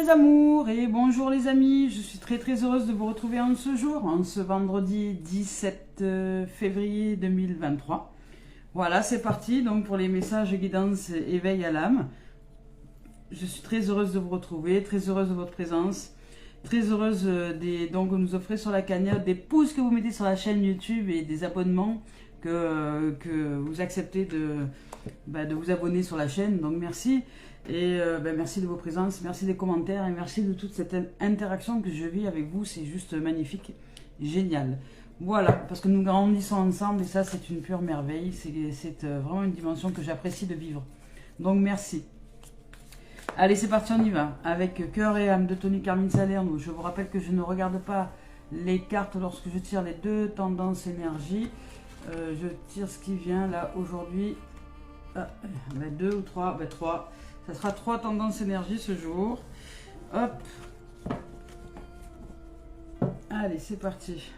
mes amours et bonjour les amis, je suis très heureuse de vous retrouver en ce jour, en ce vendredi 17 février 2023. Voilà, c'est parti donc pour les messages guidance éveil à l'âme. Je suis très heureuse de vous retrouver, très heureuse de votre présence, très heureuse des dons que vous nous offrez sur la cagnotte, des pouces que vous mettez sur la chaîne YouTube et des abonnements que vous acceptez de vous abonner sur la chaîne, donc merci. Et merci de vos présences, merci des commentaires et merci de toute cette interaction que je vis avec vous, c'est juste magnifique, génial. Voilà, parce que nous grandissons ensemble et ça c'est une pure merveille, c'est vraiment une dimension que j'apprécie de vivre. Donc merci. Allez c'est parti, on y va, avec Cœur et âme de Tony Carmine Salerno. Je vous rappelle que je ne regarde pas les cartes lorsque je tire les deux tendances énergie. Je tire ce qui vient là aujourd'hui. Deux ou trois, trois. Ça sera 3 tendances énergie ce jour. Hop. Allez, c'est parti.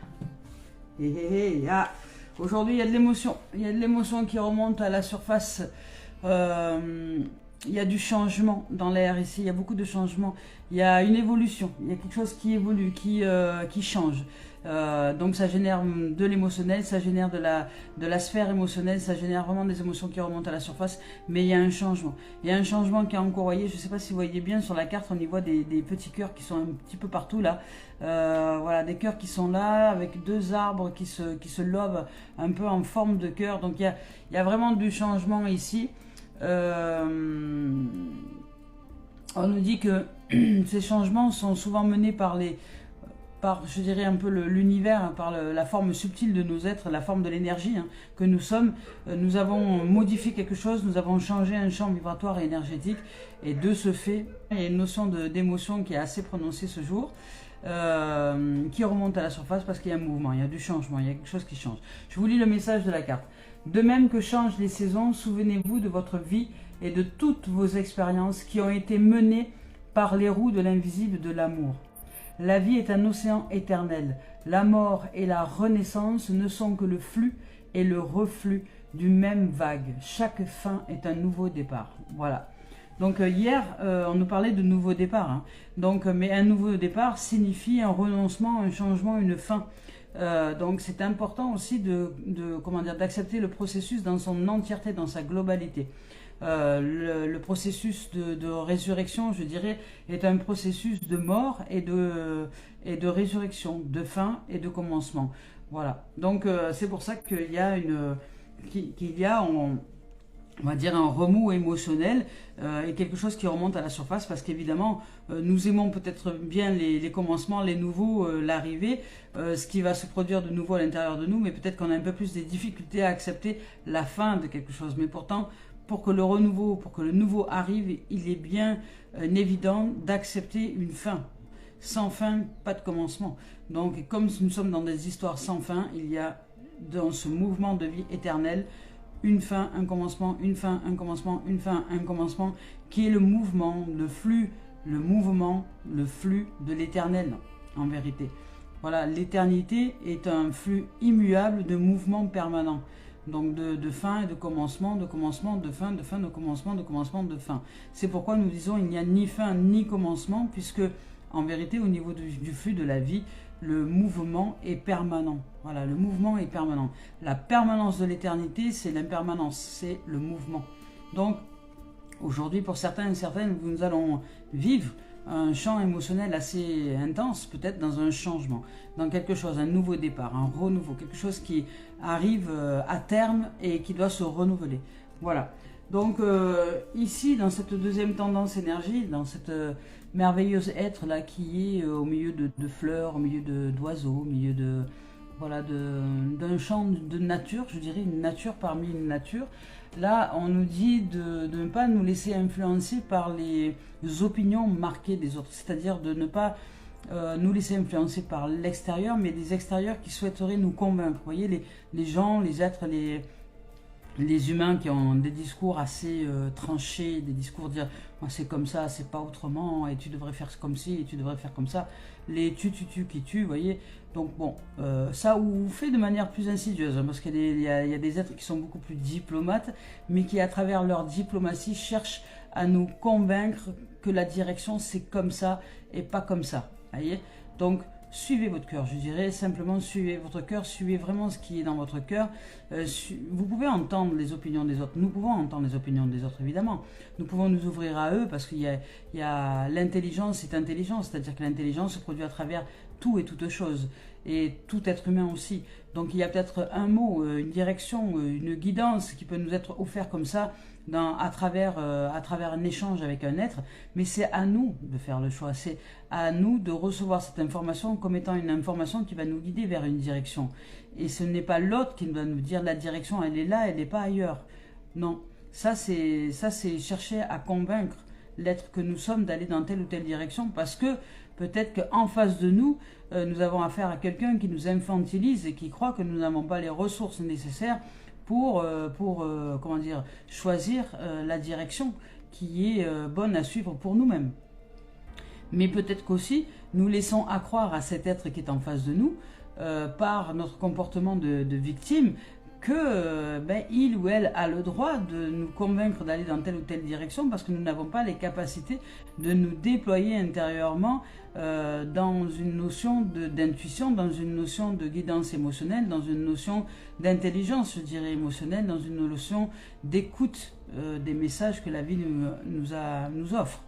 Aujourd'hui, il y a de l'émotion. Il y a de l'émotion qui remonte à la surface. Il y a du changement dans l'air ici. Il y a beaucoup de changements. Il y a une évolution. Il y a quelque chose qui évolue, qui change. Donc ça génère de l'émotionnel, ça génère de la sphère émotionnelle, ça génère vraiment des émotions qui remontent à la surface, mais il y a un changement. Il y a un changement qui est encore, voyez, je ne sais pas si vous voyez bien sur la carte, on y voit des petits cœurs qui sont un petit peu partout là. Voilà, des cœurs qui sont là, avec 2 arbres qui se lobent un peu en forme de cœur. Donc il y a vraiment du changement ici. On nous dit que ces changements sont souvent menés par je dirais un peu l'univers, par la forme subtile de nos êtres, la forme de l'énergie que nous sommes. Nous avons modifié quelque chose, nous avons changé un champ vibratoire et énergétique, et de ce fait, il y a une notion d'émotion qui est assez prononcée ce jour, qui remonte à la surface parce qu'il y a un mouvement, il y a du changement, il y a quelque chose qui change. Je vous lis le message de la carte. De même que changent les saisons, souvenez-vous de votre vie et de toutes vos expériences qui ont été menées par les roues de l'invisible de l'amour. La vie est un océan éternel. La mort et la renaissance ne sont que le flux et le reflux du même vague. Chaque fin est un nouveau départ. Voilà. Donc hier, on nous parlait de nouveau départ. Donc, mais un nouveau départ signifie un renoncement, un changement, une fin. Donc c'est important aussi d'accepter le processus dans son entièreté, dans sa globalité. Le processus de résurrection, je dirais, est un processus de mort et de résurrection, de fin et de commencement. Voilà. Donc c'est pour ça qu'il y a on va dire un remous émotionnel et quelque chose qui remonte à la surface parce qu'évidemment nous aimons peut-être bien les commencements, les nouveaux, l'arrivée, ce qui va se produire de nouveau à l'intérieur de nous, mais peut-être qu'on a un peu plus des difficultés à accepter la fin de quelque chose. Mais pourtant, pour que le renouveau, pour que le nouveau arrive, il est bien évident d'accepter une fin. Sans fin, pas de commencement. Donc comme nous sommes dans des histoires sans fin, il y a dans ce mouvement de vie éternelle une fin, un commencement, une fin, un commencement, une fin, un commencement, qui est le mouvement, le flux, le mouvement, le flux de l'éternel, en vérité. Voilà, l'éternité est un flux immuable de mouvement permanent. Donc de fin et de commencement, de commencement, de fin, de fin, de commencement, de commencement, de fin. C'est pourquoi nous disons il n'y a ni fin ni commencement, puisque en vérité au niveau du flux de la vie, le mouvement est permanent. Voilà, le mouvement est permanent. La permanence de l'éternité, c'est l'impermanence, c'est le mouvement. Donc, aujourd'hui, pour certains et certaines, nous allons vivre un champ émotionnel assez intense, peut-être dans un changement, dans quelque chose, un nouveau départ, un renouveau, quelque chose qui arrive à terme et qui doit se renouveler. Voilà. Donc ici, dans cette deuxième tendance énergie, dans cette merveilleuse être là qui est au milieu de fleurs, au milieu d'oiseaux, au milieu d'un champ de nature, je dirais une nature parmi une nature. Là, on nous dit de ne pas nous laisser influencer par les opinions marquées des autres, c'est-à-dire de ne pas nous laisser influencer par l'extérieur, mais des extérieurs qui souhaiteraient nous convaincre. Vous voyez, les gens, les êtres, les humains qui ont des discours assez tranchés, des discours dire c'est comme ça, c'est pas autrement, et tu devrais faire comme ci, et tu devrais faire comme ça, les qui tuent, vous voyez. Donc bon, ça ou fait de manière plus insidieuse, parce qu'il y a des êtres qui sont beaucoup plus diplomates, mais qui à travers leur diplomatie cherchent à nous convaincre que la direction c'est comme ça et pas comme ça. Voyez? Donc, suivez votre cœur, je dirais simplement suivez votre cœur, suivez vraiment ce qui est dans votre cœur. Vous pouvez entendre les opinions des autres, nous pouvons entendre les opinions des autres évidemment. Nous pouvons nous ouvrir à eux parce qu'il y a l'intelligence est intelligence, c'est-à-dire que l'intelligence se produit à travers tout et toute chose, et tout être humain aussi. Donc il y a peut-être un mot, une direction, une guidance qui peut nous être offert comme ça, à travers un échange avec un être, mais c'est à nous de faire le choix, c'est à nous de recevoir cette information comme étant une information qui va nous guider vers une direction. Et ce n'est pas l'autre qui va nous dire la direction, elle est là, elle n'est pas ailleurs. Non, ça c'est chercher à convaincre l'être que nous sommes d'aller dans telle ou telle direction, parce que peut-être qu'en face de nous, nous avons affaire à quelqu'un qui nous infantilise et qui croit que nous n'avons pas les ressources nécessaires pour comment dire, choisir la direction qui est bonne à suivre pour nous-mêmes. Mais peut-être qu'aussi, nous laissons accroire à cet être qui est en face de nous, par notre comportement de victime, que il ou elle a le droit de nous convaincre d'aller dans telle ou telle direction parce que nous n'avons pas les capacités de nous déployer intérieurement dans une notion d'intuition, dans une notion de guidance émotionnelle, dans une notion d'intelligence, je dirais, émotionnelle, dans une notion d'écoute des messages que la vie nous offre.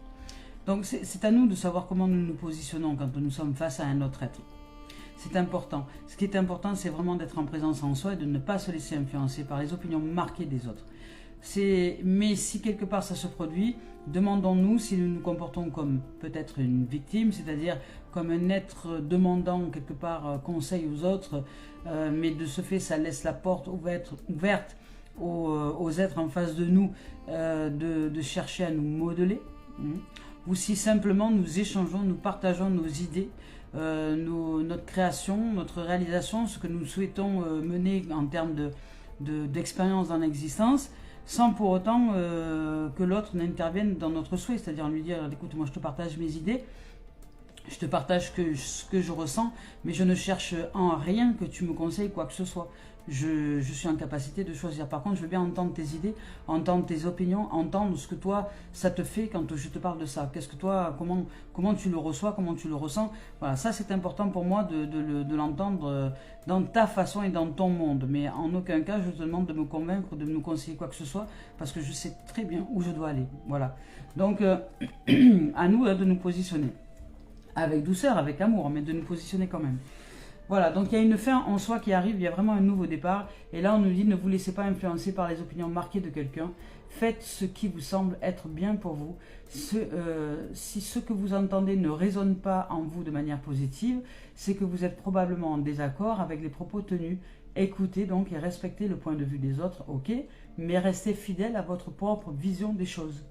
Donc c'est à nous de savoir comment nous nous positionnons quand nous sommes face à un autre être. C'est important. Ce qui est important, c'est vraiment d'être en présence en soi et de ne pas se laisser influencer par les opinions marquées des autres. Mais si quelque part ça se produit, demandons-nous si nous nous comportons comme peut-être une victime, c'est-à-dire comme un être demandant quelque part conseil aux autres, mais de ce fait, ça laisse la porte ouverte aux êtres en face de nous de chercher à nous modeler. Ou si simplement nous échangeons, nous partageons nos idées, notre création, notre réalisation, ce que nous souhaitons mener en termes d'expérience dans l'existence, sans pour autant que l'autre n'intervienne dans notre souhait, c'est-à-dire lui dire écoute, moi je te partage mes idées, je te partage ce que je ressens, mais je ne cherche en rien que tu me conseilles quoi que ce soit. Je suis en capacité de choisir. Par contre, je veux bien entendre tes idées, entendre tes opinions, entendre ce que toi, ça te fait quand je te parle de ça. Qu'est-ce que toi, comment tu le reçois, comment tu le ressens. Voilà, ça c'est important pour moi de l'entendre dans ta façon et dans ton monde. Mais en aucun cas, je te demande de me convaincre, de me conseiller quoi que ce soit, parce que je sais très bien où je dois aller. Voilà. Donc, à nous de nous positionner. Avec douceur, avec amour, mais de nous positionner quand même. Voilà, donc il y a une fin en soi qui arrive, il y a vraiment un nouveau départ. Et là, on nous dit, ne vous laissez pas influencer par les opinions marquées de quelqu'un. Faites ce qui vous semble être bien pour vous. Si ce que vous entendez ne résonne pas en vous de manière positive, c'est que vous êtes probablement en désaccord avec les propos tenus. Écoutez donc et respectez le point de vue des autres, ok, mais restez fidèle à votre propre vision des choses,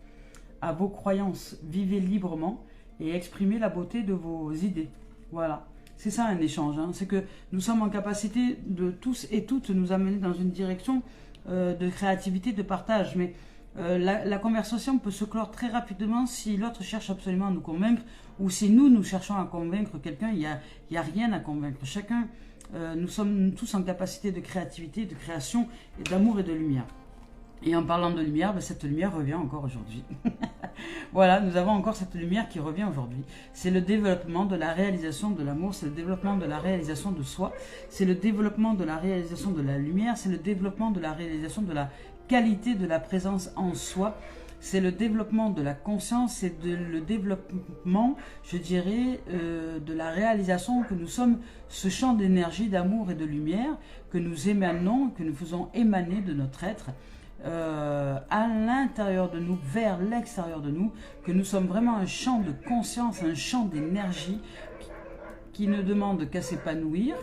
à vos croyances. Vivez librement et exprimez la beauté de vos idées. Voilà. C'est ça un échange, hein. C'est que nous sommes en capacité de tous et toutes nous amener dans une direction de créativité, de partage. Mais la conversation peut se clore très rapidement si l'autre cherche absolument à nous convaincre ou si nous cherchons à convaincre quelqu'un. Il y a rien à convaincre. Chacun, nous sommes tous en capacité de créativité, de création, et d'amour et de lumière. Et en parlant de lumière, cette lumière revient encore aujourd'hui. Voilà, nous avons encore cette lumière qui revient aujourd'hui. C'est le développement de la réalisation de l'amour, c'est le développement de la réalisation de soi, c'est le développement de la réalisation de la lumière, c'est le développement de la réalisation de la qualité de la présence en soi, c'est le développement de la conscience, c'est le développement, je dirais, de la réalisation que nous sommes ce champ d'énergie, d'amour et de lumière que nous émanons, que nous faisons émaner de notre être, à l'intérieur de nous, vers l'extérieur de nous, que nous sommes vraiment un champ de conscience, un champ d'énergie qui ne demande qu'à s'épanouir,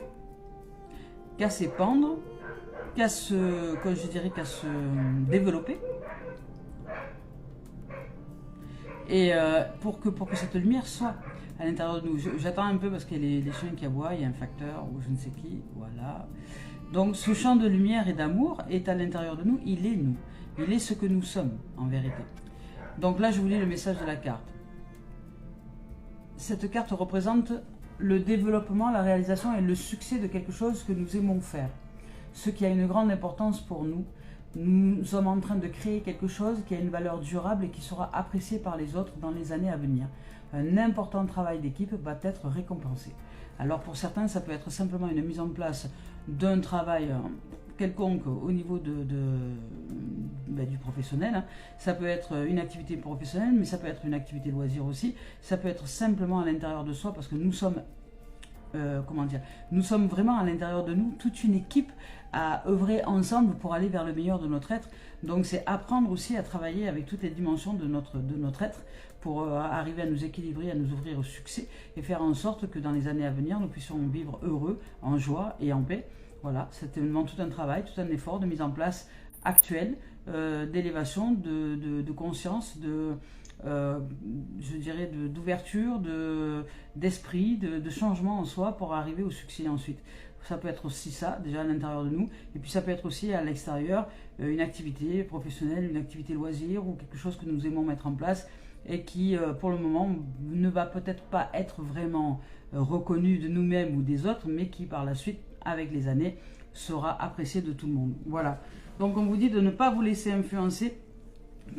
qu'à s'épandre, qu'à se développer. Et pour que cette lumière soit à l'intérieur de nous. J'attends un peu parce qu'il y a les chiens qui aboient, il y a un facteur ou je ne sais qui, voilà. Donc ce champ de lumière et d'amour est à l'intérieur de nous, il est nous. Il est ce que nous sommes en vérité. Donc là je vous lis le message de la carte. Cette carte représente le développement, la réalisation et le succès de quelque chose que nous aimons faire. Ce qui a une grande importance pour nous. nous sommes en train de créer quelque chose qui a une valeur durable et qui sera apprécié par les autres dans les années à venir. Un important travail d'équipe va être récompensé. Alors pour certains, ça peut être simplement une mise en place d'un travail quelconque au niveau du professionnel. Hein. Ça peut être une activité professionnelle, mais ça peut être une activité loisir aussi. Ça peut être simplement à l'intérieur de soi, parce que nous sommes, nous sommes vraiment à l'intérieur de nous, toute une équipe à œuvrer ensemble pour aller vers le meilleur de notre être. Donc c'est apprendre aussi à travailler avec toutes les dimensions de notre être pour arriver à nous équilibrer, à nous ouvrir au succès et faire en sorte que dans les années à venir, nous puissions vivre heureux, en joie et en paix. Voilà, c'est vraiment tout un travail, tout un effort de mise en place actuelle, d'élévation, de conscience, je dirais d'ouverture, d'esprit, de changement en soi pour arriver au succès ensuite. Ça peut être aussi ça, déjà à l'intérieur de nous, et puis ça peut être aussi à l'extérieur, une activité professionnelle, une activité loisir ou quelque chose que nous aimons mettre en place et qui, pour le moment, ne va peut-être pas être vraiment reconnu de nous-mêmes ou des autres, mais qui, par la suite, avec les années, sera apprécié de tout le monde. Voilà. Donc, on vous dit de ne pas vous laisser influencer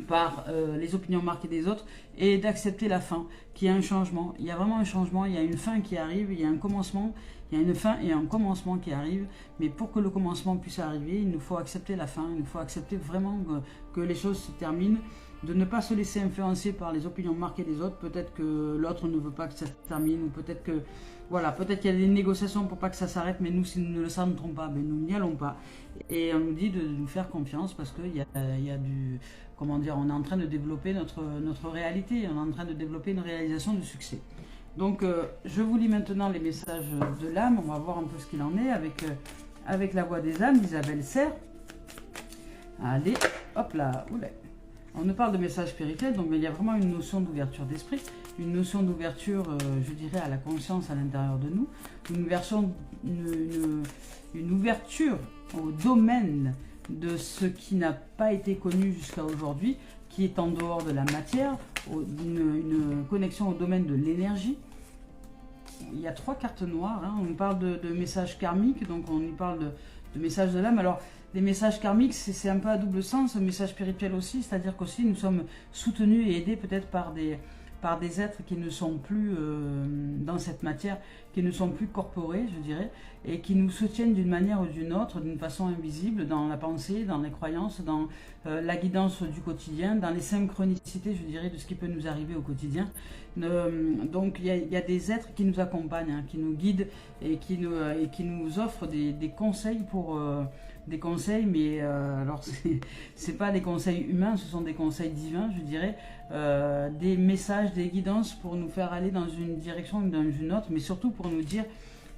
par les opinions marquées des autres et d'accepter la fin, qu'il y a un changement. Il y a vraiment un changement, il y a une fin qui arrive, il y a un commencement, il y a une fin et un commencement qui arrive. Mais pour que le commencement puisse arriver, il nous faut accepter la fin, il nous faut accepter vraiment que les choses se terminent, de ne pas se laisser influencer par les opinions marquées des autres. Peut-être que l'autre ne veut pas que ça se termine, ou peut-être que voilà, peut-être qu'il y a des négociations pour pas que ça s'arrête, mais nous, si nous ne le sentirons pas, ben, nous n'y allons pas. Et on nous dit de nous faire confiance parce qu'il y a du, comment dire, on est en train de développer notre réalité, on est en train de développer une réalisation de succès. Donc, je vous lis maintenant les messages de l'âme. On va voir un peu ce qu'il en est avec la voix des âmes d'Isabelle Serre. Allez, hop là, oulé. On nous parle de messages spirituels, donc il y a vraiment une notion d'ouverture d'esprit, une notion d'ouverture, je dirais, à la conscience à l'intérieur de nous, une ouverture au domaine de ce qui n'a pas été connu jusqu'à aujourd'hui, qui est en dehors de la matière, une connexion au domaine de l'énergie. Il y a 3 cartes noires, hein. On nous parle de messages karmiques, donc on nous parle de messages de l'âme. Alors, les messages karmiques, c'est un peu à double sens, un message spirituel aussi, c'est-à-dire qu'aussi nous sommes soutenus et aidés peut-être par des êtres qui ne sont plus dans cette matière, qui ne sont plus corporés, je dirais, et qui nous soutiennent d'une manière ou d'une autre, d'une façon invisible, dans la pensée, dans les croyances, dans la guidance du quotidien, dans les synchronicités, je dirais, de ce qui peut nous arriver au quotidien. Donc il y a des êtres qui nous accompagnent, hein, qui nous guident et qui nous offrent des conseils pour... des conseils, mais alors c'est pas des conseils humains, ce sont des conseils divins, je dirais, des messages, des guidances pour nous faire aller dans une direction ou dans une autre, mais surtout pour nous dire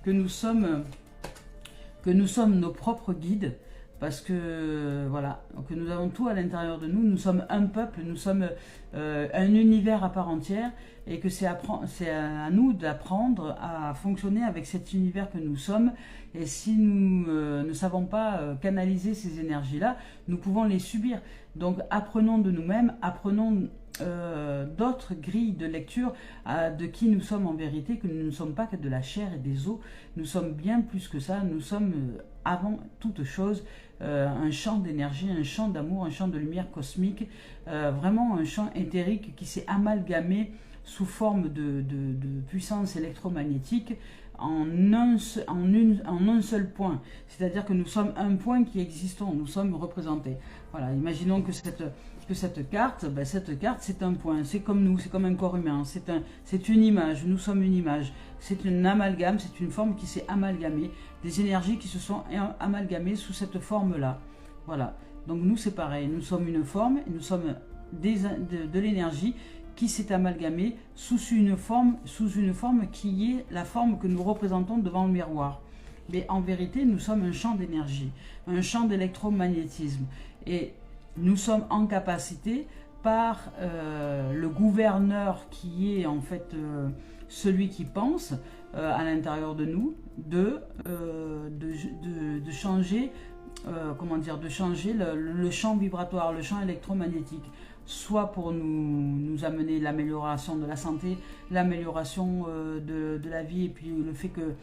que nous sommes nos propres guides, parce que voilà, que nous avons tout à l'intérieur de nous, nous sommes un peuple, nous sommes un univers à part entière, et que c'est à nous d'apprendre à fonctionner avec cet univers que nous sommes. Et si nous ne savons pas canaliser ces énergies-là, nous pouvons les subir. Donc apprenons de nous-mêmes, apprenons d'autres grilles de lecture de qui nous sommes en vérité, que nous ne sommes pas que de la chair et des os, nous sommes bien plus que ça, nous sommes avant toute chose un champ d'énergie, un champ d'amour, un champ de lumière cosmique, vraiment un champ éthérique qui s'est amalgamé sous forme de puissance électromagnétique en un seul point. C'est-à-dire que nous sommes un point qui existons, nous sommes représentés. Voilà, imaginons que cette carte, c'est un point, c'est comme nous, c'est comme un corps humain, c'est une image, nous sommes une image, c'est un amalgame, c'est une forme qui s'est amalgamée, des énergies qui se sont amalgamées sous cette forme-là. Voilà, donc nous c'est pareil, nous sommes une forme, et nous sommes de l'énergie qui s'est amalgamée sous une forme qui est la forme que nous représentons devant le miroir. Mais en vérité, nous sommes un champ d'énergie, un champ d'électromagnétisme. Et nous sommes en capacité, par le gouverneur qui est en fait celui qui pense à l'intérieur de nous, de changer, de changer le champ vibratoire, le champ électromagnétique, soit pour nous amener l'amélioration de la santé, l'amélioration de la vie, et puis le fait que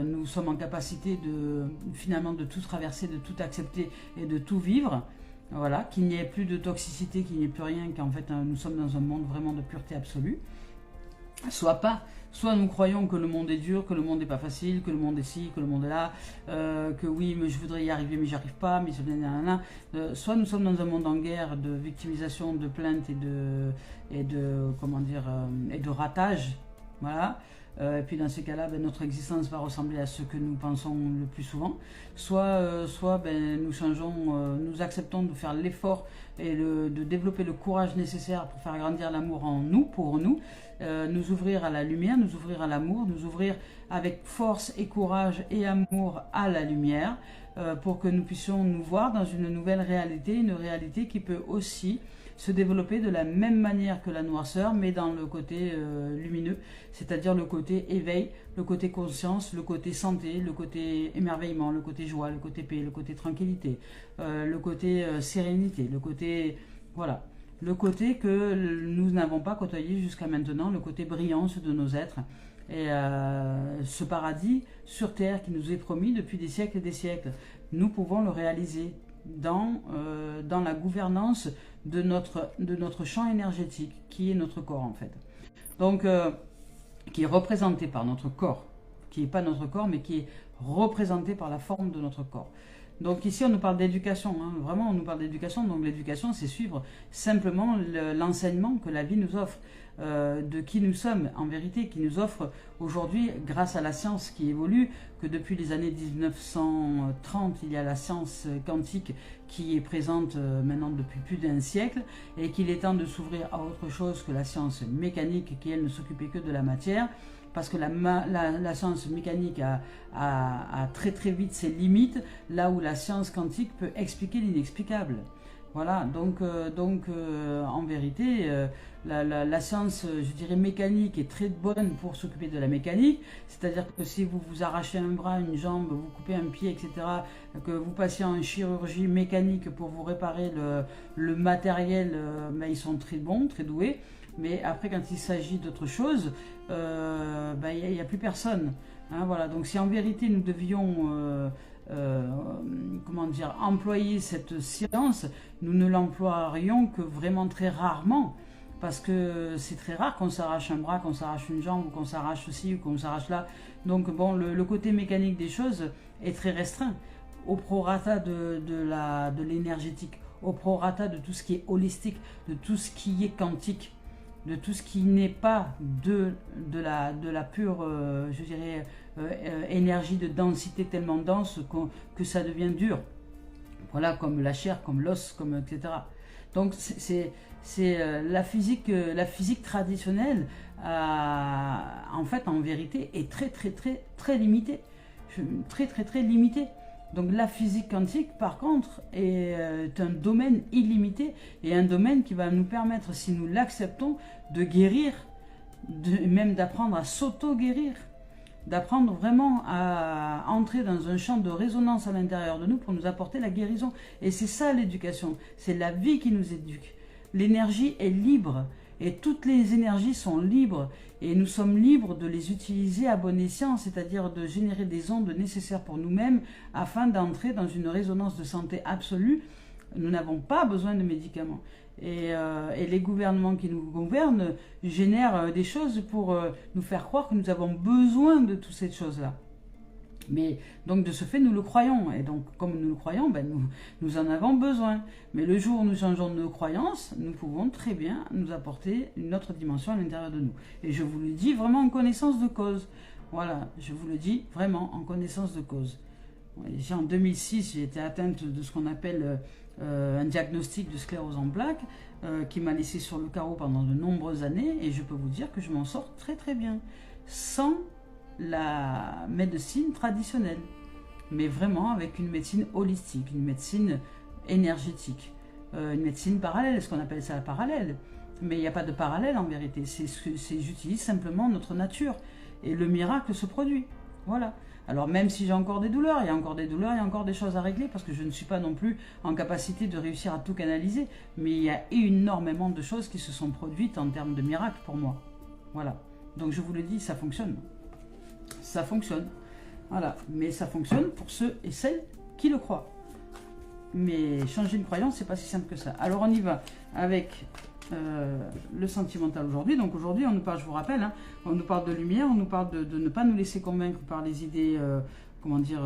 nous sommes en capacité finalement de tout traverser, de tout accepter et de tout vivre. Voilà, qu'il n'y ait plus de toxicité, qu'il n'y ait plus rien, qu'en fait nous sommes dans un monde vraiment de pureté absolue. Soit pas, soit nous croyons que le monde est dur, que le monde n'est pas facile, que le monde est ci, que le monde est là, que oui, mais je voudrais y arriver, mais j'y arrive pas, mais soit nous sommes dans un monde en guerre de victimisation, de plaintes et de ratage, voilà. Et puis dans ces cas-là, ben, notre existence va ressembler à ce que nous pensons le plus souvent. Soit ben, nous changeons, nous acceptons de faire l'effort et de développer le courage nécessaire pour faire grandir l'amour en nous, pour nous, nous ouvrir à la lumière, nous ouvrir à l'amour, nous ouvrir avec force et courage et amour à la lumière, pour que nous puissions nous voir dans une nouvelle réalité, une réalité qui peut aussi se développer de la même manière que la noirceur, mais dans le côté lumineux, c'est-à-dire le côté éveil, le côté conscience, le côté santé, le côté émerveillement, le côté joie, le côté paix, le côté tranquillité, le côté sérénité, le côté, voilà, le côté que nous n'avons pas côtoyé jusqu'à maintenant, le côté brillance de nos êtres. Et ce paradis sur terre qui nous est promis depuis des siècles et des siècles, nous pouvons le réaliser dans la gouvernance de notre champ énergétique, qui est notre corps en fait. Donc, qui est représenté par notre corps, qui n'est pas notre corps, mais qui est représenté par la forme de notre corps. Donc ici, on nous parle d'éducation, hein. Vraiment, on nous parle d'éducation. Donc l'éducation, c'est suivre simplement l'enseignement que la vie nous offre, de qui nous sommes, en vérité, qui nous offre aujourd'hui, grâce à la science qui évolue, que depuis les années 1930, il y a la science quantique qui est présente maintenant depuis plus d'un siècle, et qu'il est temps de s'ouvrir à autre chose que la science mécanique, qui, elle, ne s'occupait que de la matière. Parce que la science mécanique a très très vite ses limites, là où la science quantique peut expliquer l'inexplicable. Voilà, donc en vérité, la science, je dirais, mécanique est très bonne pour s'occuper de la mécanique, c'est-à-dire que si vous vous arrachez un bras, une jambe, vous coupez un pied, etc., que vous passiez en chirurgie mécanique pour vous réparer le matériel, mais ils sont très bons, très doués. Mais après, quand il s'agit d'autre chose, il n'y a plus personne. Hein, voilà. Donc si en vérité nous devions employer cette science, nous ne l'emploierions que vraiment très rarement. Parce que c'est très rare qu'on s'arrache un bras, qu'on s'arrache une jambe, ou qu'on s'arrache ceci, ou qu'on s'arrache là. Donc bon, le côté mécanique des choses est très restreint. Au prorata de l'énergétique, au prorata de tout ce qui est holistique, de tout ce qui est quantique, de tout ce qui n'est pas de la pure, je dirais, énergie de densité tellement dense que ça devient dur. Voilà, comme la chair, comme l'os, comme etc. Donc c'est la physique traditionnelle, en fait, en vérité, est très limitée. Très limitée. Donc la physique quantique, par contre, est un domaine illimité et un domaine qui va nous permettre, si nous l'acceptons, de guérir, même d'apprendre à s'auto-guérir, d'apprendre vraiment à entrer dans un champ de résonance à l'intérieur de nous pour nous apporter la guérison. Et c'est ça l'éducation, c'est la vie qui nous éduque. L'énergie est libre et toutes les énergies sont libres et nous sommes libres de les utiliser à bon escient, c'est-à-dire de générer des ondes nécessaires pour nous-mêmes afin d'entrer dans une résonance de santé absolue. Nous n'avons pas besoin de médicaments. Et les gouvernements qui nous gouvernent génèrent des choses pour nous faire croire que nous avons besoin de toutes ces choses-là. Mais donc de ce fait, nous le croyons. Et donc comme nous le croyons, nous en avons besoin. Mais le jour où nous changeons nos croyances, nous pouvons très bien nous apporter une autre dimension à l'intérieur de nous. Et je vous le dis vraiment en connaissance de cause. Voilà, je vous le dis vraiment en connaissance de cause. En 2006, j'ai été atteinte de ce qu'on appelle un diagnostic de sclérose en plaques qui m'a laissé sur le carreau pendant de nombreuses années. Et je peux vous dire que je m'en sors très bien. Sans la médecine traditionnelle, mais vraiment avec une médecine holistique, une médecine énergétique, une médecine parallèle, ce qu'on appelle ça parallèle. Mais il n'y a pas de parallèle en vérité, j'utilise simplement notre nature et le miracle se produit. Voilà. Alors même si j'ai encore des douleurs, il y a encore des douleurs, il y a encore des choses à régler parce que je ne suis pas non plus en capacité de réussir à tout canaliser, mais il y a énormément de choses qui se sont produites en termes de miracles pour moi. Voilà. Donc je vous le dis, ça fonctionne. Ça fonctionne. Voilà. Mais ça fonctionne pour ceux et celles qui le croient. Mais changer une croyance, c'est pas si simple que ça. Alors on y va avec le sentimental aujourd'hui. Donc aujourd'hui, on nous parle, je vous rappelle, hein, on nous parle de lumière, on nous parle de ne pas nous laisser convaincre par les idées, comment dire,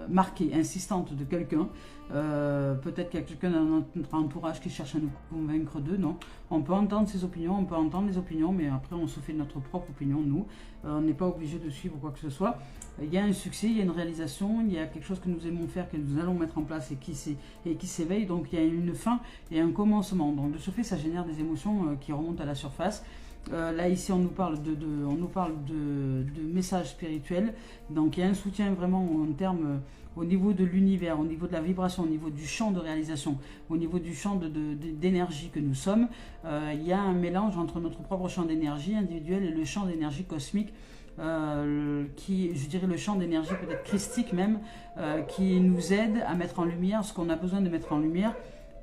marquées, insistantes de quelqu'un. Peut-être qu'il y a quelqu'un dans notre entourage qui cherche à nous convaincre d'eux, non. On peut entendre ses opinions, on peut entendre les opinions, mais après on se fait notre propre opinion, nous. On n'est pas obligé de suivre quoi que ce soit. Il y a un succès, il y a une réalisation, il y a quelque chose que nous aimons faire, que nous allons mettre en place et qui s'éveille. Donc il y a une fin et un commencement. Donc de ce fait, ça génère des émotions qui remontent à la surface. Là ici on nous parle de messages spirituels, donc il y a un soutien vraiment en termes au niveau de l'univers, au niveau de la vibration, au niveau du champ de réalisation, au niveau du champ d'énergie que nous sommes. Il y a un mélange entre notre propre champ d'énergie individuel et le champ d'énergie cosmique, qui, je dirais le champ d'énergie peut-être christique même, qui nous aide à mettre en lumière ce qu'on a besoin de mettre en lumière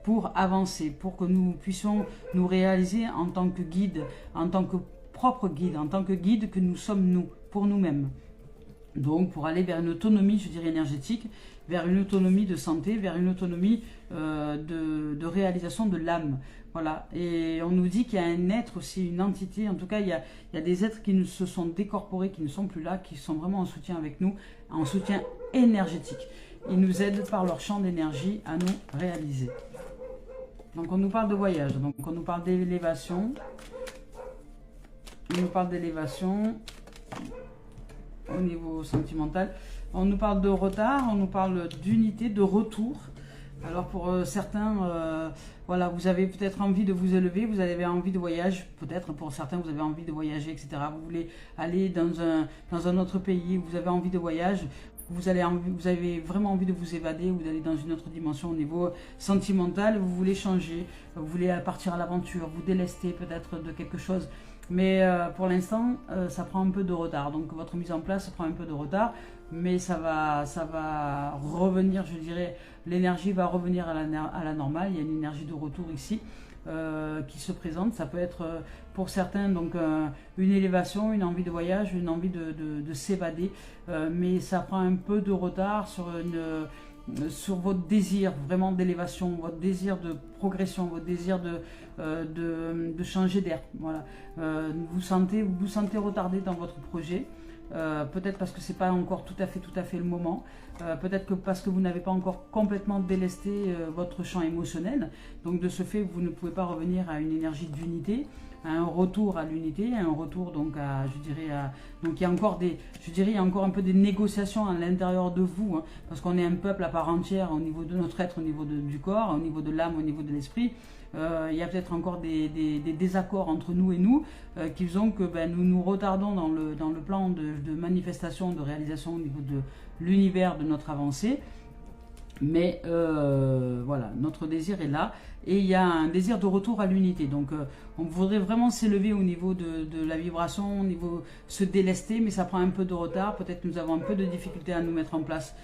pour avancer, pour que nous puissions nous réaliser en tant que guide, en tant que propre guide, en tant que guide que nous sommes nous, pour nous-mêmes. Donc pour aller vers une autonomie, je dirais énergétique, vers une autonomie de santé, vers une autonomie de réalisation de l'âme. Voilà. Et on nous dit qu'il y a un être aussi, une entité, en tout cas il y a des êtres qui se sont décorporés, qui ne sont plus là, qui sont vraiment en soutien avec nous, en soutien énergétique. Ils nous aident par leur champ d'énergie à nous réaliser. Donc on nous parle de voyage, donc on nous parle d'élévation, on nous parle d'élévation au niveau sentimental, on nous parle de retard, on nous parle d'unité, de retour. Alors pour certains, voilà, vous avez peut-être envie de vous élever, vous avez envie de voyage, peut-être pour certains vous avez envie de voyager, etc. Vous voulez aller dans un autre pays, vous avez envie de voyage. Vous avez vraiment envie de vous évader, vous allez dans une autre dimension au niveau sentimental, vous voulez changer, vous voulez partir à l'aventure, vous délester peut-être de quelque chose. Mais pour l'instant, ça prend un peu de retard. Donc votre mise en place prend un peu de retard, mais ça va revenir, je dirais, l'énergie va revenir à la normale. Il y a une énergie de retour ici. Qui se présente, ça peut être pour certains donc une élévation, une envie de voyage, une envie de s'évader, mais ça prend un peu de retard sur votre désir vraiment d'élévation, votre désir de progression, votre désir de changer d'air. Voilà, vous vous sentez retardé dans votre projet. Peut-être parce que c'est pas encore tout à fait le moment, peut-être que parce que vous n'avez pas encore complètement délesté votre champ émotionnel, donc de ce fait vous ne pouvez pas revenir à une énergie d'unité, à un retour à l'unité, à un retour donc à, je dirais, donc il y a encore il y a encore un peu des négociations à l'intérieur de vous, hein, parce qu'on est un peuple à part entière au niveau de notre être, au niveau du corps, au niveau de l'âme, au niveau de l'esprit. Il y a peut-être encore des désaccords entre nous et nous qui font que nous nous retardons dans le plan de manifestation, de réalisation au niveau de l'univers de notre avancée. Mais voilà, notre désir est là et il y a un désir de retour à l'unité. Donc on voudrait vraiment s'élever au niveau de la vibration, au niveau se délester, mais ça prend un peu de retard. Peut-être que nous avons un peu de difficulté à nous mettre en place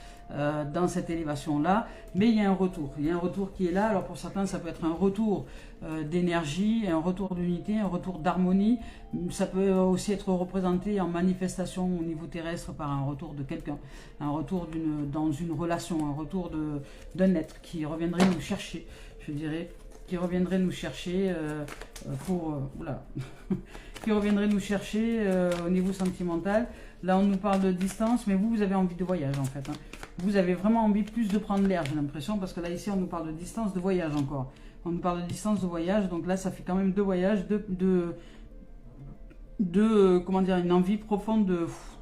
dans cette élévation-là, mais il y a un retour. Il y a un retour qui est là. Alors pour certains, ça peut être un retour d'énergie, un retour d'unité, un retour d'harmonie. Ça peut aussi être représenté en manifestation au niveau terrestre par un retour de quelqu'un, un retour dans une relation, un retour d'un être qui reviendrait nous chercher, je dirais, qui reviendrait nous chercher qui reviendrait nous chercher au niveau sentimental. Là, on nous parle de distance, mais vous avez envie de voyage en fait. Hein. Vous avez vraiment envie plus de prendre l'air, j'ai l'impression, parce que là, ici, on nous parle de distance, de voyage encore. On nous parle de distance, de voyage, donc là, ça fait quand même 2 voyages, comment dire, une envie profonde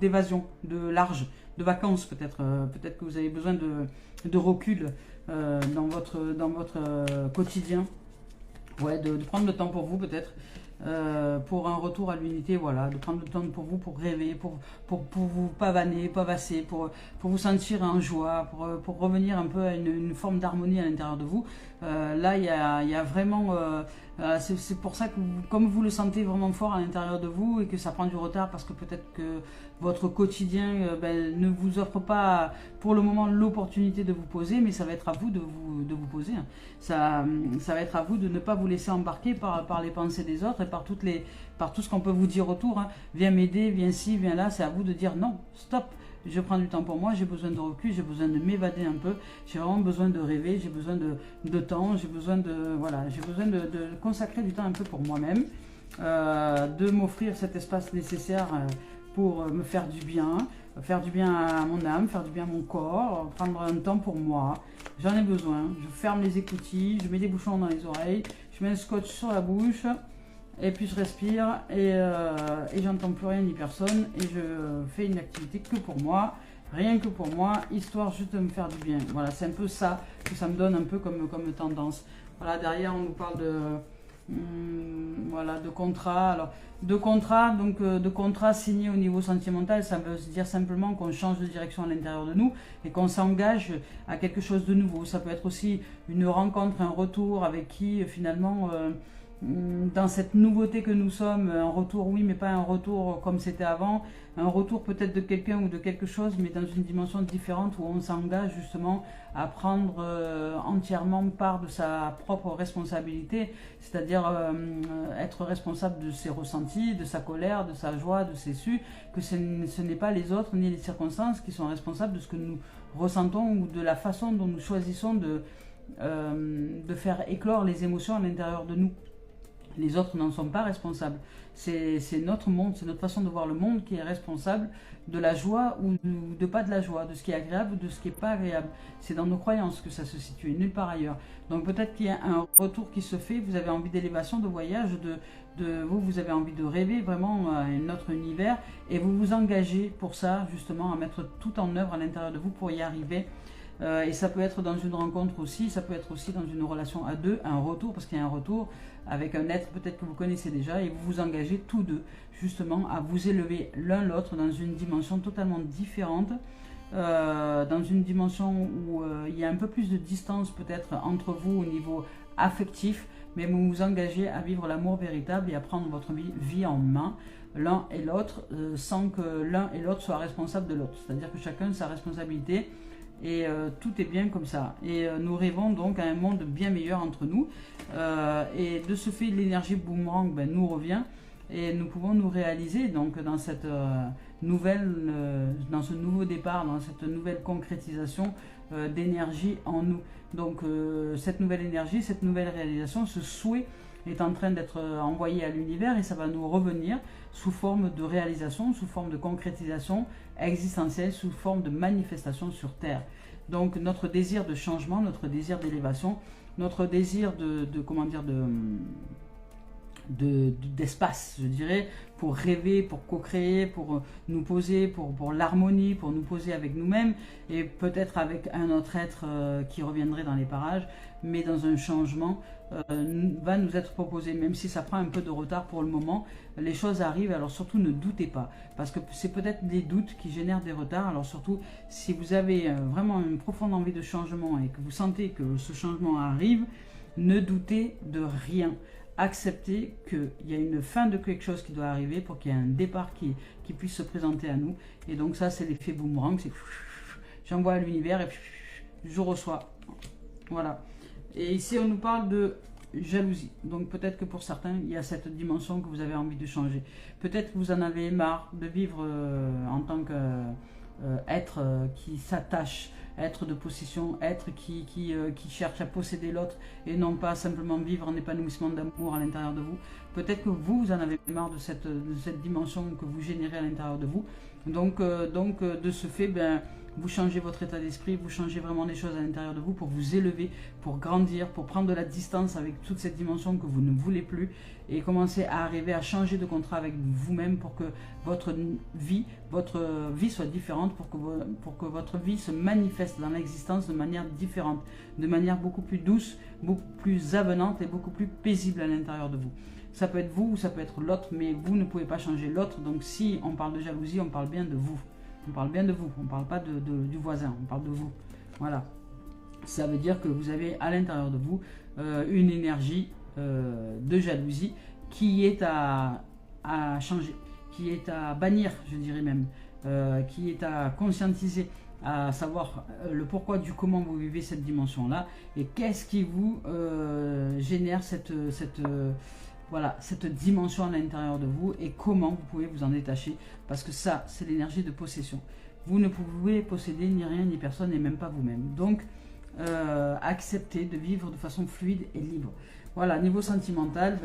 d'évasion, de large, de vacances peut-être. Peut-être que vous avez besoin de recul dans votre quotidien. Ouais, de prendre le temps pour vous peut-être. Pour un retour à l'unité, voilà, de prendre le temps pour vous, pour rêver, pour vous pavasser, pour vous sentir en joie, pour revenir un peu à une forme d'harmonie à l'intérieur de vous. Là, il y a vraiment... c'est pour ça que, comme vous le sentez vraiment fort à l'intérieur de vous et que ça prend du retard parce que peut-être que votre quotidien ne vous offre pas pour le moment l'opportunité de vous poser, mais ça va être à vous de vous poser. Hein. Ça va être à vous de ne pas vous laisser embarquer par les pensées des autres et par tout ce qu'on peut vous dire autour. Hein. Viens m'aider, viens ci, viens là. C'est à vous de dire non, stop. je prends du temps pour moi, j'ai besoin de recul, j'ai besoin de m'évader un peu, j'ai vraiment besoin de rêver, j'ai besoin de temps, j'ai besoin voilà, j'ai besoin de consacrer du temps un peu pour moi-même, de m'offrir cet espace nécessaire pour me faire du bien à mon âme, faire du bien à mon corps, prendre un temps pour moi. J'en ai besoin. Je ferme les écoutilles, je mets des bouchons dans les oreilles, je mets un scotch sur la bouche, et puis je respire, et j'entends plus rien ni personne, et je fais une activité que pour moi, rien que pour moi, histoire juste de me faire du bien. Voilà, c'est un peu ça que ça me donne un peu comme tendance. Voilà, derrière on nous parle voilà, de contrat. Alors, de contrat signé au niveau sentimental, ça veut dire simplement qu'on change de direction à l'intérieur de nous et qu'on s'engage à quelque chose de nouveau. Ça peut être aussi une rencontre, un retour avec qui finalement, dans cette nouveauté que nous sommes, un retour oui, mais pas un retour comme c'était avant, un retour peut-être de quelqu'un ou de quelque chose, mais dans une dimension différente où on s'engage justement à prendre entièrement part de sa propre responsabilité, c'est-à-dire être responsable de ses ressentis, de sa colère, de sa joie, de ses su, que ce n'est pas les autres ni les circonstances qui sont responsables de ce que nous ressentons ou de la façon dont nous choisissons de faire éclore les émotions à l'intérieur de nous. Les autres n'en sont pas responsables. C'est notre monde, c'est notre façon de voir le monde qui est responsable de la joie ou de pas de la joie, de ce qui est agréable ou de ce qui n'est pas agréable. C'est dans nos croyances que ça se situe, nulle part ailleurs. Donc peut-être qu'il y a un retour qui se fait, vous avez envie d'élévation, de voyage, vous avez envie de rêver vraiment à un autre univers et vous vous engagez pour ça, justement, à mettre tout en œuvre à l'intérieur de vous pour y arriver. Et ça peut être dans une rencontre aussi, ça peut être aussi dans une relation à deux, un retour, parce qu'il y a un retour avec un être peut-être que vous connaissez déjà, et vous vous engagez tous deux justement à vous élever l'un l'autre dans une dimension totalement différente, dans une dimension où il y a un peu plus de distance peut-être entre vous au niveau affectif, mais vous vous engagez à vivre l'amour véritable et à prendre votre vie en main, l'un et l'autre, sans que l'un et l'autre soient responsables de l'autre, c'est-à-dire que chacun a sa responsabilité. Et tout est bien comme ça. Et nous rêvons donc à un monde bien meilleur entre nous. Et de ce fait, l'énergie boomerang nous revient. Et nous pouvons nous réaliser donc dans cette dans ce nouveau départ, dans cette nouvelle concrétisation d'énergie en nous. Donc cette nouvelle énergie, cette nouvelle réalisation, ce souhait est en train d'être envoyé à l'univers et ça va nous revenir sous forme de réalisation, sous forme de concrétisation existentielle, sous forme de manifestation sur Terre. Donc notre désir de changement, notre désir d'élévation, notre désir d'espace, je dirais, pour rêver, pour co-créer, pour nous poser, pour l'harmonie, pour nous poser avec nous-mêmes et peut-être avec un autre être qui reviendrait dans les parages, mais dans un changement va nous être proposé, même si ça prend un peu de retard pour le moment. Les choses arrivent, alors surtout ne doutez pas, parce que c'est peut-être les doutes qui génèrent des retards. Alors surtout, si vous avez vraiment une profonde envie de changement et que vous sentez que ce changement arrive, ne doutez de rien. Accepter qu'il y a une fin de quelque chose qui doit arriver pour qu'il y ait un départ qui puisse se présenter à nous. Et donc ça, c'est l'effet boomerang, c'est j'envoie à l'univers et je reçois. Voilà. Et ici, on nous parle de jalousie. Donc peut-être que pour certains, il y a cette dimension que vous avez envie de changer. Peut-être que vous en avez marre de vivre en tant qu'être qui s'attache, être de possession, être qui cherche à posséder l'autre et non pas simplement vivre en épanouissement d'amour à l'intérieur de vous. Peut-être que vous en avez marre de cette dimension que vous générez à l'intérieur de vous. Donc de ce fait, vous changez votre état d'esprit, vous changez vraiment les choses à l'intérieur de vous pour vous élever, pour grandir, pour prendre de la distance avec toute cette dimension que vous ne voulez plus et commencer à arriver à changer de contrat avec vous-même pour que votre vie soit différente, pour que votre vie se manifeste dans l'existence de manière différente, de manière beaucoup plus douce, beaucoup plus avenante et beaucoup plus paisible à l'intérieur de vous. Ça peut être vous ou ça peut être l'autre, mais vous ne pouvez pas changer l'autre. Donc si on parle de jalousie, on parle bien de vous. On parle bien de vous, on ne parle pas du voisin, on parle de vous. Voilà. Ça veut dire que vous avez à l'intérieur de vous une énergie de jalousie qui est à changer, qui est à bannir, je dirais même, qui est à conscientiser, à savoir le pourquoi du comment vous vivez cette dimension-là et qu'est-ce qui vous génère cette dimension à l'intérieur de vous et comment vous pouvez vous en détacher, parce que ça, c'est l'énergie de possession. vous ne pouvez posséder ni rien ni personne et même pas vous-même. Donc, acceptez de vivre de façon fluide et libre. Voilà, niveau sentimental,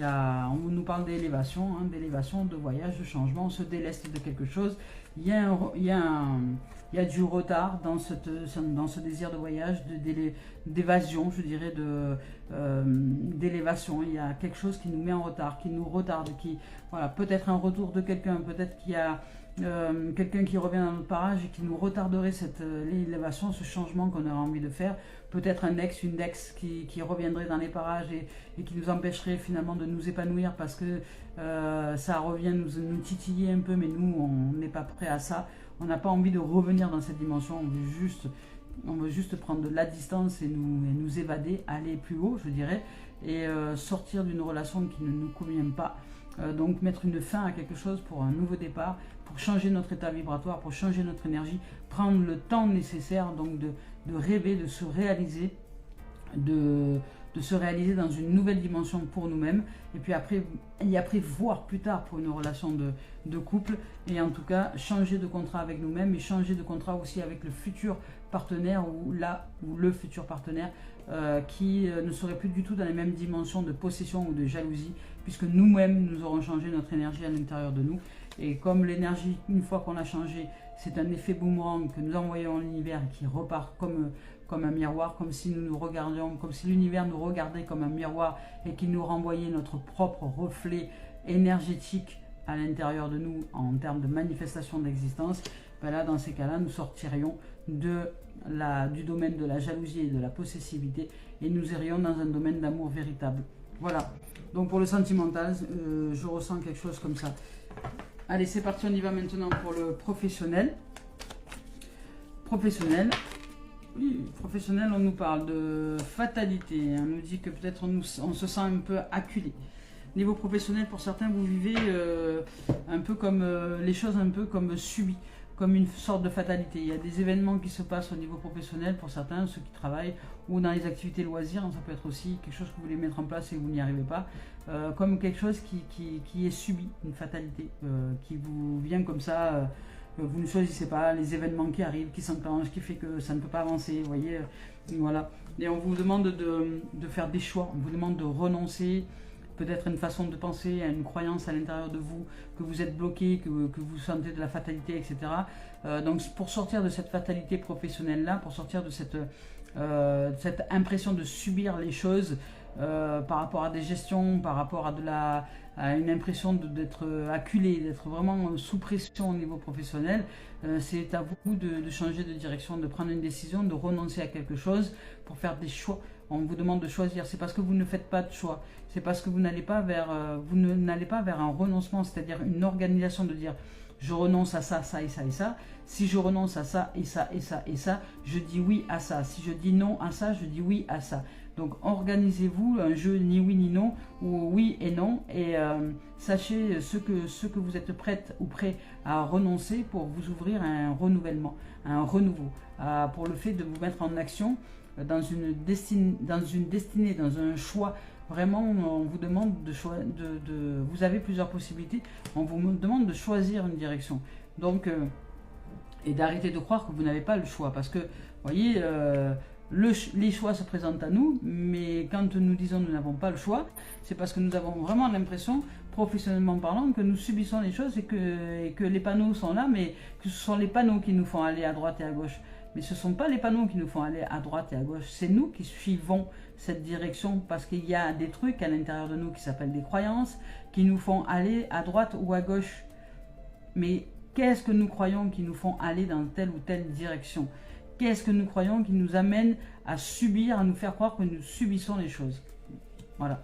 on nous parle d'élévation, d'élévation, de voyage, de changement, on se déleste de quelque chose. Il y a du retard dans ce désir de voyage, d'évasion, je dirais, d'élévation. Il y a quelque chose qui nous met en retard, qui nous retarde, voilà, peut-être un retour de quelqu'un, peut-être qu'il y a quelqu'un qui revient dans notre parage et qui nous retarderait cette élévation, ce changement qu'on aurait envie de faire. Peut-être un ex, une ex qui reviendrait dans les parages et qui nous empêcherait finalement de nous épanouir parce que ça revient nous titiller un peu, mais nous, on n'est pas prêt à ça. On n'a pas envie de revenir dans cette dimension, on veut juste prendre de la distance et nous évader, aller plus haut, je dirais, et sortir d'une relation qui ne nous convient pas. Donc mettre une fin à quelque chose pour un nouveau départ, pour changer notre état vibratoire, pour changer notre énergie, prendre le temps nécessaire donc de rêver, de se réaliser, de se réaliser dans une nouvelle dimension pour nous-mêmes, et puis après voir plus tard pour une relation de couple, et en tout cas changer de contrat avec nous-mêmes et changer de contrat aussi avec le futur partenaire ou le futur partenaire qui ne serait plus du tout dans les mêmes dimensions de possession ou de jalousie, puisque nous-mêmes nous aurons changé notre énergie à l'intérieur de nous. Et comme l'énergie, une fois qu'on a changé, c'est un effet boomerang que nous envoyons à l'univers et qui repart comme un miroir, comme si nous nous regardions, comme si l'univers nous regardait comme un miroir et qu'il nous renvoyait notre propre reflet énergétique à l'intérieur de nous en termes de manifestation d'existence. Là, dans ces cas-là, nous sortirions du domaine de la jalousie et de la possessivité et nous irions dans un domaine d'amour véritable. Voilà. Donc pour le sentimental, je ressens quelque chose comme ça. Allez, c'est parti, on y va maintenant pour le professionnel. Professionnel. Oui, professionnel, on nous parle de fatalité. On nous dit que peut-être on se sent un peu acculé. Niveau professionnel, pour certains, vous vivez un peu comme les choses un peu comme subies, comme une sorte de fatalité. Il y a des événements qui se passent au niveau professionnel pour certains, ceux qui travaillent, ou dans les activités loisirs. Ça peut être aussi quelque chose que vous voulez mettre en place et vous n'y arrivez pas. Comme quelque chose qui est subi, une fatalité, qui vous vient comme ça, vous ne choisissez pas, les événements qui arrivent, qui s'enclenchent, qui fait que ça ne peut pas avancer, vous voyez, voilà. Et on vous demande de faire des choix, on vous demande de renoncer, peut-être une façon de penser, à une croyance à l'intérieur de vous, que vous êtes bloqué, que vous sentez de la fatalité, etc. Donc pour sortir de cette fatalité professionnelle-là, pour sortir de cette impression de subir les choses, par rapport à des gestions, par rapport à une impression d'être acculé, d'être vraiment sous pression au niveau professionnel, c'est à vous de changer de direction, de prendre une décision, de renoncer à quelque chose pour faire des choix. On vous demande de choisir, c'est parce que vous ne faites pas de choix, c'est parce que vous n'allez pas vers un renoncement, c'est-à-dire une organisation de dire je renonce à ça, ça et ça et ça. Si je renonce à ça et ça et ça et ça, je dis oui à ça. Si je dis non à ça, je dis oui à ça. Donc organisez-vous un jeu ni oui ni non, ou oui et non, et sachez ce que vous êtes prête ou prêt à renoncer pour vous ouvrir à un renouvellement, à un renouveau, pour le fait de vous mettre en action dans une destinée, dans un choix. Vraiment, on vous demande vous avez plusieurs possibilités, on vous demande de choisir une direction. Donc, et d'arrêter de croire que vous n'avez pas le choix, parce que, vous voyez, les choix se présentent à nous, mais quand nous disons nous n'avons pas le choix, c'est parce que nous avons vraiment l'impression, professionnellement parlant, que nous subissons les choses et que les panneaux sont là, mais que ce sont les panneaux qui nous font aller à droite et à gauche. Mais ce ne sont pas les panneaux qui nous font aller à droite et à gauche, c'est nous qui suivons cette direction, parce qu'il y a des trucs à l'intérieur de nous qui s'appellent des croyances, qui nous font aller à droite ou à gauche. Mais qu'est-ce que nous croyons qui nous font aller dans telle ou telle direction? Qu'est-ce que nous croyons qui nous amène à subir, à nous faire croire que nous subissons les choses? Voilà.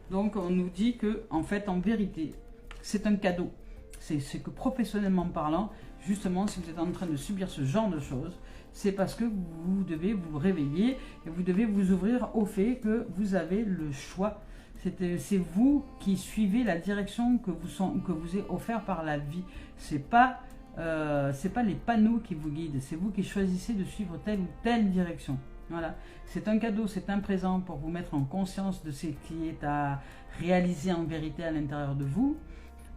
Donc on nous dit que, en fait, en vérité, c'est un cadeau. C'est que professionnellement parlant, justement, si vous êtes en train de subir ce genre de choses, c'est parce que vous devez vous réveiller et vous devez vous ouvrir au fait que vous avez le choix. C'est vous qui suivez la direction que vous est offerte par la vie. C'est pas les panneaux qui vous guident, c'est vous qui choisissez de suivre telle ou telle direction. Voilà, c'est un cadeau, c'est un présent pour vous mettre en conscience de ce qui est à réaliser en vérité à l'intérieur de vous.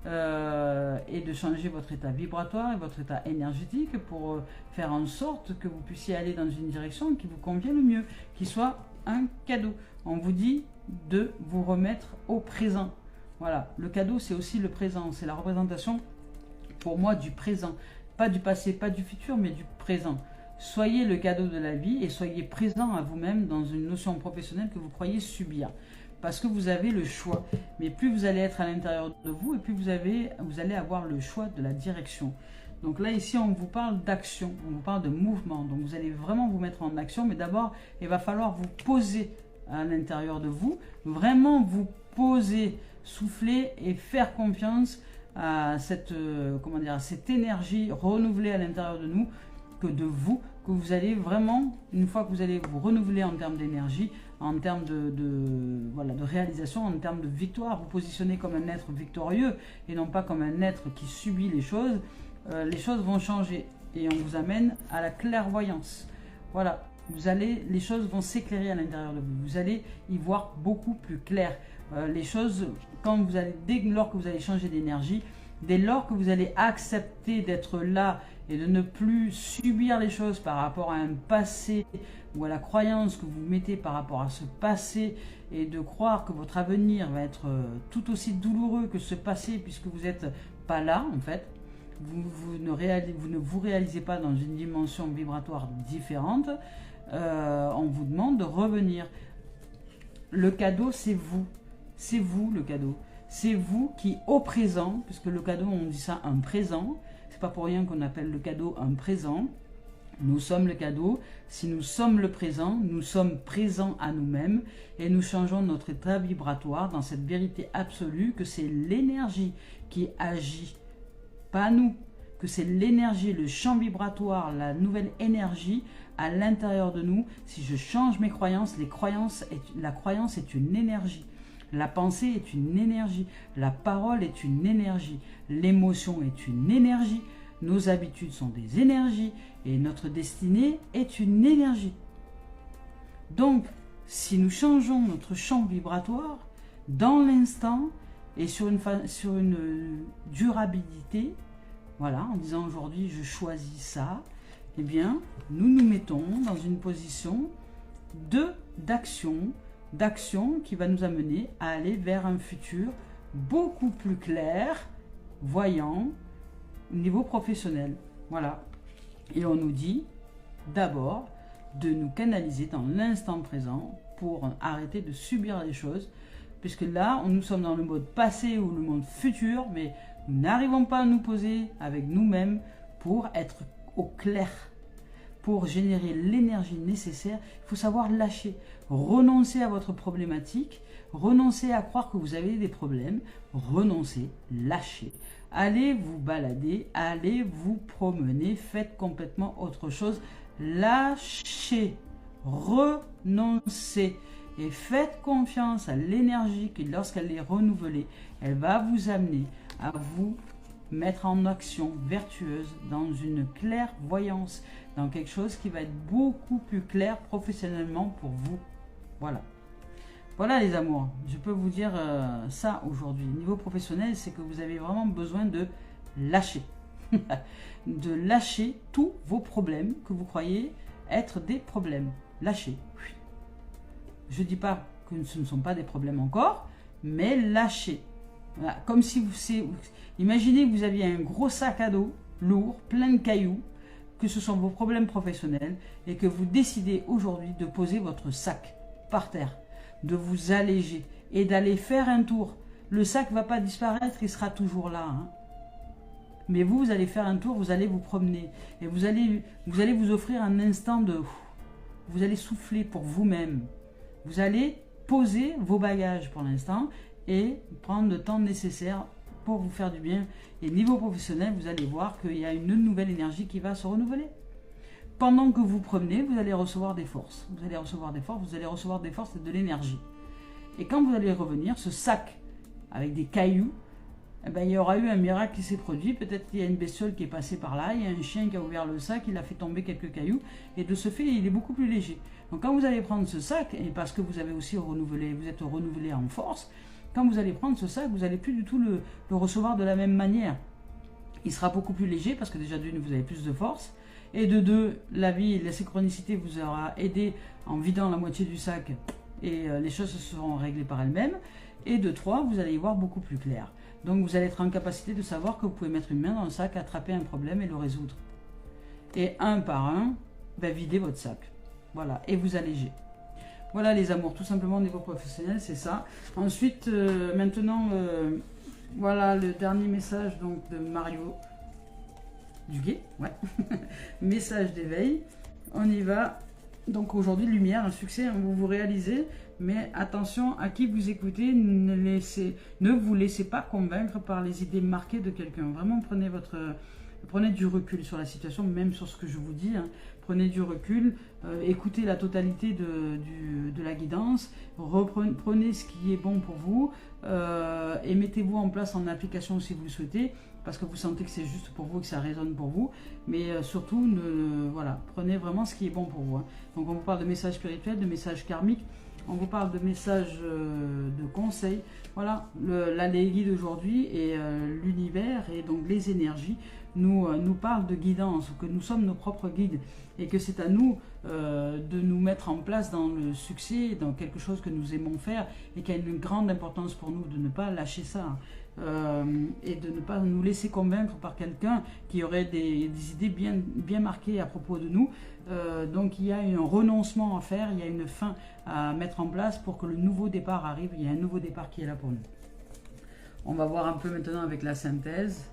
et de changer votre état vibratoire et votre état énergétique pour faire en sorte que vous puissiez aller dans une direction qui vous convient le mieux, qui soit un cadeau. On vous dit de vous remettre au présent. Voilà, le cadeau c'est aussi le présent, c'est la représentation pour moi du présent. Pas du passé, pas du futur, mais du présent. Soyez le cadeau de la vie et soyez présent à vous-même dans une notion professionnelle que vous croyez subir. Parce que vous avez le choix. Mais plus vous allez être à l'intérieur de vous et plus vous allez avoir le choix de la direction. Donc là, ici, on vous parle d'action, on vous parle de mouvement. Donc vous allez vraiment vous mettre en action, mais d'abord, il va falloir vous poser à l'intérieur de vous, vraiment vous poser, souffler et faire confiance à cette, comment dire, cette énergie renouvelée à l'intérieur de nous, que vous allez vraiment, une fois que vous allez vous renouveler en termes d'énergie, en termes voilà, de réalisation, en termes de victoire, vous positionner comme un être victorieux et non pas comme un être qui subit les choses vont changer et on vous amène à la clairvoyance. Voilà, les choses vont s'éclairer à l'intérieur de vous, vous allez y voir beaucoup plus clair. Les choses, dès lors que vous allez changer d'énergie, dès lors que vous allez accepter d'être là et de ne plus subir les choses par rapport à un passé ou à la croyance que vous mettez par rapport à ce passé et de croire que votre avenir va être tout aussi douloureux que ce passé puisque vous n'êtes pas là en fait, vous ne vous réalisez pas dans une dimension vibratoire différente, on vous demande de revenir. Le cadeau c'est vous le cadeau. C'est vous qui, au présent, puisque le cadeau, on dit ça un présent, c'est pas pour rien qu'on appelle le cadeau un présent. Nous sommes le cadeau. Si nous sommes le présent, nous sommes présents à nous-mêmes et nous changeons notre état vibratoire dans cette vérité absolue que c'est l'énergie qui agit, pas nous. Que c'est l'énergie, le champ vibratoire, la nouvelle énergie à l'intérieur de nous. Si je change mes croyances, la croyance est une énergie. La pensée est une énergie, la parole est une énergie, l'émotion est une énergie, nos habitudes sont des énergies et notre destinée est une énergie. Donc, si nous changeons notre champ vibratoire dans l'instant et sur une durabilité, voilà, en disant aujourd'hui je choisis ça, eh bien, nous nous mettons dans une position d'action qui va nous amener à aller vers un futur beaucoup plus clair, voyant, au niveau professionnel. Voilà. Et on nous dit d'abord de nous canaliser dans l'instant présent pour arrêter de subir les choses, puisque là, nous sommes dans le mode passé ou le mode futur, mais nous n'arrivons pas à nous poser avec nous-mêmes pour être au clair. Pour générer l'énergie nécessaire, il faut savoir lâcher, renoncer à votre problématique, renoncer à croire que vous avez des problèmes, renoncer, lâcher. Allez vous balader, allez vous promener, faites complètement autre chose, lâchez, renoncez et faites confiance à l'énergie qui, lorsqu'elle est renouvelée, elle va vous amener à vous mettre en action vertueuse dans une clairvoyance, dans quelque chose qui va être beaucoup plus clair professionnellement pour vous. Voilà. Voilà les amours, je peux vous dire ça aujourd'hui. Niveau professionnel, c'est que vous avez vraiment besoin de lâcher. De lâcher tous vos problèmes que vous croyez être des problèmes. Lâchez. Je ne dis pas que ce ne sont pas des problèmes encore, mais lâchez. Voilà. Comme si imaginez que vous aviez un gros sac à dos lourd, plein de cailloux, que ce sont vos problèmes professionnels et que vous décidez aujourd'hui de poser votre sac par terre, de vous alléger et d'aller faire un tour. Le sac ne va pas disparaître, il sera toujours là. Hein. Mais vous allez faire un tour, vous allez vous promener et vous allez vous offrir un instant de... Vous allez souffler pour vous-même. Vous allez poser vos bagages pour l'instant et prendre le temps nécessaire pour vous faire du bien. Et niveau professionnel, vous allez voir qu'il y a une nouvelle énergie qui va se renouveler. Pendant que vous promenez, vous allez recevoir des forces. Vous allez recevoir des forces, vous allez recevoir des forces et de l'énergie. Et quand vous allez revenir, ce sac avec des cailloux, eh ben, il y aura eu un miracle qui s'est produit. Peut-être qu'il y a une bestiole qui est passée par là, il y a un chien qui a ouvert le sac, il a fait tomber quelques cailloux. Et de ce fait, il est beaucoup plus léger. Donc quand vous allez prendre ce sac, et parce que vous avez aussi renouvelé, vous êtes renouvelé en force, quand vous allez prendre ce sac, vous n'allez plus du tout le recevoir de la même manière. Il sera beaucoup plus léger parce que déjà d'une, vous avez plus de force. Et de deux, la vie et la synchronicité vous aura aidé en vidant la moitié du sac et les choses se seront réglées par elles-mêmes. Et de trois, vous allez y voir beaucoup plus clair. Donc vous allez être en capacité de savoir que vous pouvez mettre une main dans le sac, attraper un problème et le résoudre. Et un par un, videz votre sac. Voilà, et vous allégez. Voilà les amours, tout simplement au niveau professionnel, c'est ça. Ensuite, maintenant, voilà le dernier message donc, de Mario Duguay. Ouais. Message d'éveil. On y va. Donc aujourd'hui, lumière, un succès, vous vous réalisez. Mais attention à qui vous écoutez, ne vous laissez pas convaincre par les idées marquées de quelqu'un. Vraiment, prenez du recul sur la situation, même sur ce que je vous dis. Hein. Prenez du recul, écoutez la totalité de la guidance, prenez ce qui est bon pour vous et mettez-vous en place en application si vous le souhaitez, parce que vous sentez que c'est juste pour vous, que ça résonne pour vous. Mais surtout, voilà, prenez vraiment ce qui est bon pour vous. Hein. Donc on vous parle de messages spirituels, de messages karmiques. On vous parle de messages de conseils. Voilà, la guide d'aujourd'hui et l'univers et donc les énergies nous parlent de guidance, que nous sommes nos propres guides et que c'est à nous de nous mettre en place dans le succès, dans quelque chose que nous aimons faire et qui a une grande importance pour nous, de ne pas lâcher ça. Et de ne pas nous laisser convaincre par quelqu'un qui aurait des idées bien marquées à propos de nous. Donc il y a un renoncement à faire, il y a une fin à mettre en place pour que le nouveau départ arrive. Il y a un nouveau départ qui est là pour nous. On va voir un peu maintenant avec la synthèse.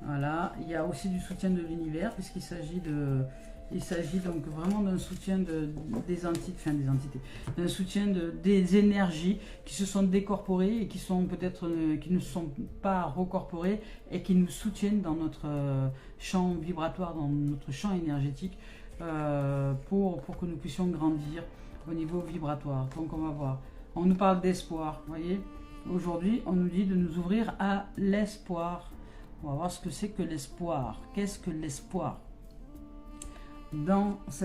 Voilà, il y a aussi du soutien de l'univers puisqu'il s'agit donc vraiment d'un soutien des entités, d'un soutien des énergies qui se sont décorporées et qui sont peut-être qui ne sont pas recorporées et qui nous soutiennent dans notre champ vibratoire, dans notre champ énergétique pour que nous puissions grandir au niveau vibratoire. Donc on va voir. On nous parle d'espoir, vous voyez. Aujourd'hui, on nous dit de nous ouvrir à l'espoir. On va voir ce que c'est que l'espoir. Qu'est-ce que l'espoir ? Dans ce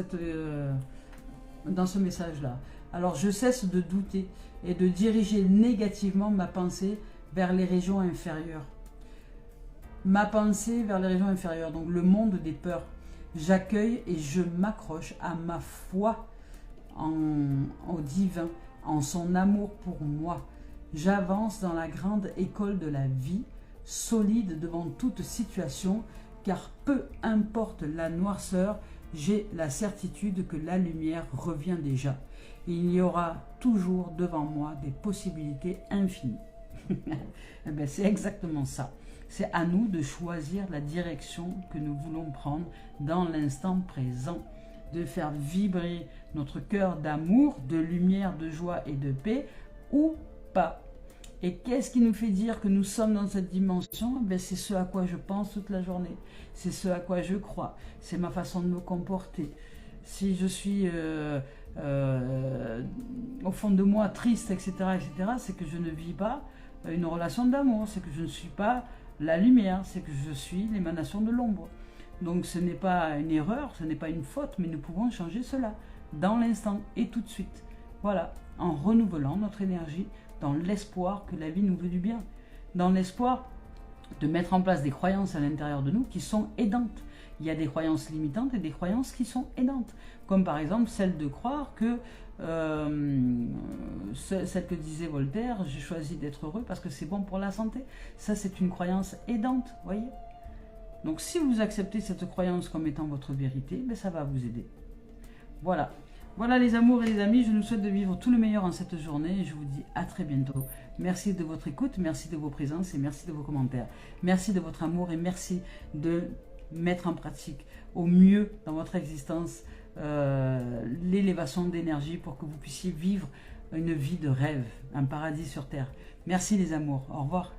message-là. Alors, je cesse de douter et de diriger négativement ma pensée vers les régions inférieures. Ma pensée vers les régions inférieures, donc le monde des peurs. J'accueille et je m'accroche à ma foi au divin, en son amour pour moi. J'avance dans la grande école de la vie, solide devant toute situation, car peu importe la noirceur, j'ai la certitude que la lumière revient déjà. Il y aura toujours devant moi des possibilités infinies. Eh bien, c'est exactement ça. C'est à nous de choisir la direction que nous voulons prendre dans l'instant présent, de faire vibrer notre cœur d'amour, de lumière, de joie et de paix, ou pas. Et qu'est-ce qui nous fait dire que nous sommes dans cette dimension? C'est ce à quoi je pense toute la journée. C'est ce à quoi je crois. C'est ma façon de me comporter. Si je suis au fond de moi triste, etc., c'est que je ne vis pas une relation d'amour. C'est que je ne suis pas la lumière. C'est que je suis l'émanation de l'ombre. Donc ce n'est pas une erreur, ce n'est pas une faute, mais nous pouvons changer cela dans l'instant et tout de suite. Voilà, en renouvelant notre énergie, dans l'espoir que la vie nous veut du bien, dans l'espoir de mettre en place des croyances à l'intérieur de nous qui sont aidantes. Il y a des croyances limitantes et des croyances qui sont aidantes, comme par exemple celle de croire que, celle que disait Voltaire, j'ai choisi d'être heureux parce que c'est bon pour la santé. Ça, c'est une croyance aidante, voyez. Donc si vous acceptez cette croyance comme étant votre vérité, ça va vous aider. Voilà. Voilà les amours et les amis, je nous souhaite de vivre tout le meilleur en cette journée et je vous dis à très bientôt. Merci de votre écoute, merci de vos présences et merci de vos commentaires. Merci de votre amour et merci de mettre en pratique au mieux dans votre existence l'élévation d'énergie pour que vous puissiez vivre une vie de rêve, un paradis sur terre. Merci les amours, au revoir.